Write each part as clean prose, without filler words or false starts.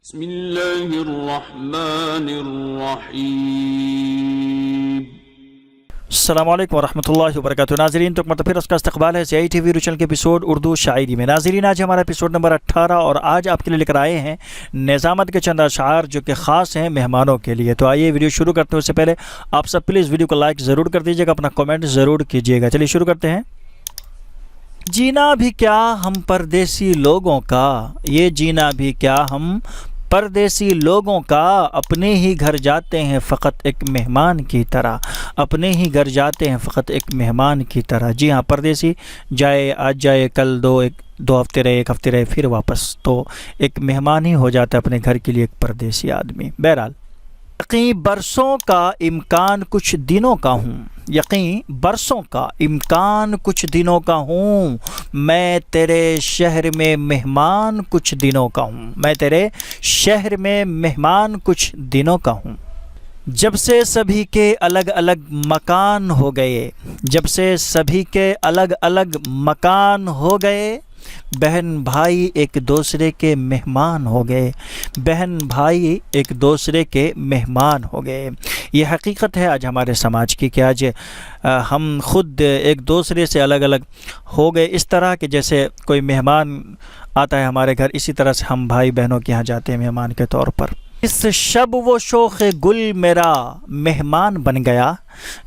بسم اللہ الرحمن الرحیم۔ السلام علیکم ورحمۃ اللہ وبرکاتہ۔ ناظرین تو مرتبہ اس کا استقبال ہے CI TV چینل کے ایپیسوڈ اردو شاعری میں۔ ناظرین آج ہمارا ایپیسوڈ نمبر 18 اور آج آپ کے لیے لے کر آئے ہیں نظامت کے چند اشعار جو کہ خاص ہیں مہمانوں کے لیے۔ تو آئیے ویڈیو شروع کرتے ہیں، اس سے پہلے آپ سب پلیز ویڈیو کو لائک ضرور کر دیجیے گا، اپنا کمنٹ ضرور کیجیے گا۔ چلیے شروع کرتے ہیں۔ جینا بھی کیا ہم پردیسی لوگوں کا، یہ جینا بھی کیا ہم پردیسی لوگوں کا، اپنے ہی گھر جاتے ہیں فقط ایک مہمان کی طرح، اپنے ہی گھر جاتے ہیں فقط ایک مہمان کی طرح۔ جی ہاں، پردیسی جائے آج جائے کل دو ہفتے رہے، ایک ہفتے رہے، پھر واپس، تو ایک مہمان ہی ہو جاتا ہے اپنے گھر کے لیے ایک پردیسی آدمی۔ بہرحال یقین برسوں کا امکان کچھ دنوں کا ہوں، یقین برسوں کا امکان کچھ دنوں کا ہوں، میں تیرے شہر میں مہمان کچھ دنوں کا ہوں، میں تیرے شہر میں مہمان کچھ دنوں کا ہوں۔ جب سے سبھی کے الگ الگ مکان ہو گئے، جب سے سبھی کے الگ الگ مکان ہو گئے، بہن بھائی ایک دوسرے کے مہمان ہو گئے، بہن بھائی ایک دوسرے کے مہمان ہو گئے۔ یہ حقیقت ہے آج ہمارے سماج کی کہ آج ہم خود ایک دوسرے سے الگ الگ ہو گئے، اس طرح کہ جیسے کوئی مہمان آتا ہے ہمارے گھر، اسی طرح سے ہم بھائی بہنوں کے یہاں جاتے ہیں مہمان کے طور پر۔ اس شب وہ شوخ گل میرا مہمان بن گیا،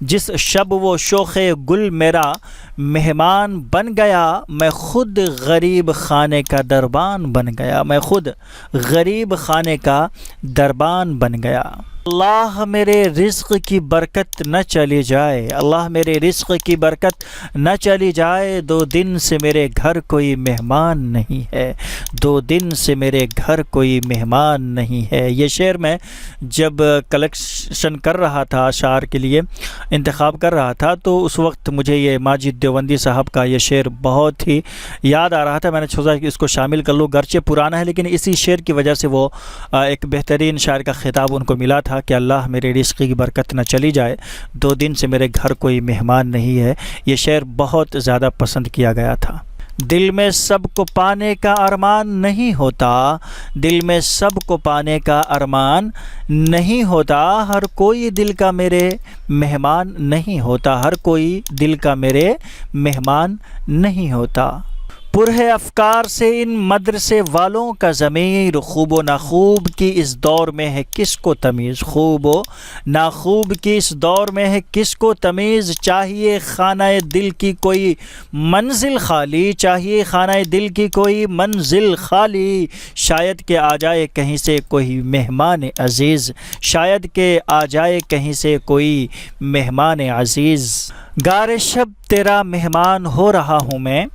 جس شب وہ شوخ گل میرا مہمان بن گیا، میں خود غریب خانے کا دربان بن گیا، میں خود غریب خانے کا دربان بن گیا۔ اللہ میرے رزق کی برکت نہ چلی جائے، اللہ میرے رزق کی برکت نہ چلی جائے، 2 دن سے میرے گھر کوئی مہمان نہیں ہے، 2 دن سے میرے گھر کوئی مہمان نہیں ہے۔ یہ شعر میں جب کلیکشن کر رہا تھا، اشعار کے لیے انتخاب کر رہا تھا، تو اس وقت مجھے یہ ماجد دیوبندی صاحب کا یہ شعر بہت ہی یاد آ رہا تھا۔ میں نے سوچا کہ اس کو شامل کر لوں، گرچہ پرانا ہے لیکن اسی شعر کی وجہ سے وہ ایک بہترین شاعر کا خطاب ان کو ملا تھا کہ اللہ میرے رزق کی برکت نہ چلی جائے، 2 دن سے میرے گھر کوئی مہمان نہیں ہے۔ یہ شعر بہت زیادہ پسند کیا گیا تھا۔ دل میں سب کو پانے کا ارمان نہیں ہوتا، دل میں سب کو پانے کا ارمان نہیں ہوتا، ہر کوئی دل کا میرے مہمان نہیں ہوتا، ہر کوئی دل کا میرے مہمان نہیں ہوتا۔ پر ہے افکار سے ان مدرسے والوں کا ضمیر، خوب و ناخوب کی اس دور میں ہے کس کو تمیز، خوب و ناخوب کی اس دور میں ہے کس کو تمیز، چاہیے خانہ دل کی کوئی منزل خالی، چاہیے خانہ دل کی کوئی منزل خالی، شاید کہ آ جائے کہیں سے کوئی مہمان عزیز، شاید کہ آ جائے کہیں سے کوئی مہمان عزیز۔ گار شب تیرا مہمان ہو رہا ہوں میں،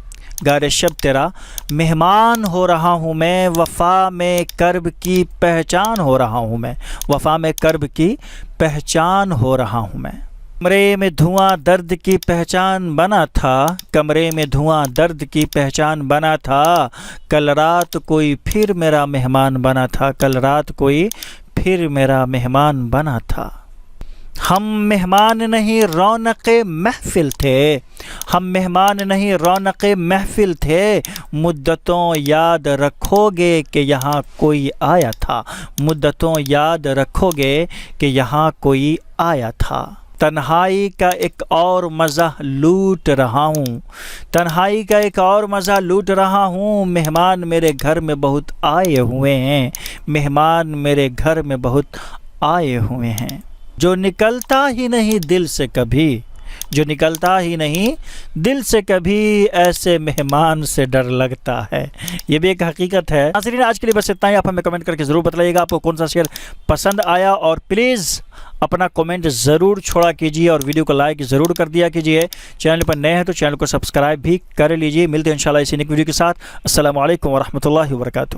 گار شب تیرا مہمان ہو رہا ہوں میں، وفا میں کرب کی پہچان ہو رہا ہوں میں، وفا میں کرب کی پہچان ہو رہا ہوں میں۔ کمرے میں دھواں درد کی پہچان بنا تھا، کمرے میں دھواں درد کی پہچان بنا تھا، کل رات کوئی پھر میرا مہمان بنا تھا، کل رات کوئی پھر میرا مہمان بنا تھا۔ ہم مہمان نہیں رونق محفل تھے، ہم مہمان نہیں رونق محفل تھے، مدتوں یاد رکھو گے کہ یہاں کوئی آیا تھا، مدتوں یاد رکھو گے کہ یہاں کوئی آیا تھا۔ تنہائی کا ایک اور مزہ لوٹ رہا ہوں، تنہائی کا ایک اور مزہ لوٹ رہا ہوں، مہمان میرے گھر میں بہت آئے ہوئے ہیں، مہمان میرے گھر میں بہت آئے ہوئے ہیں۔ جو نکلتا ہی نہیں دل سے کبھی، جو نکلتا ہی نہیں دل سے کبھی، ایسے مہمان سے ڈر لگتا ہے۔ یہ بھی ایک حقیقت ہے۔ ناظرین آج کے لیے بس اتنا ہی، آپ ہمیں کمنٹ کر کے ضرور بتائیے گا آپ کو کون سا شعر پسند آیا، اور پلیز اپنا کمنٹ ضرور چھوڑا کیجیے اور ویڈیو کو لائک ضرور کر دیا کیجیے۔ چینل پر نئے ہیں تو چینل کو سبسکرائب بھی کر لیجیے۔ ملتے ہیں انشاءاللہ اسی نیک ویڈیو کے ساتھ۔ السلام علیکم ورحمۃ اللہ وبرکاتہ۔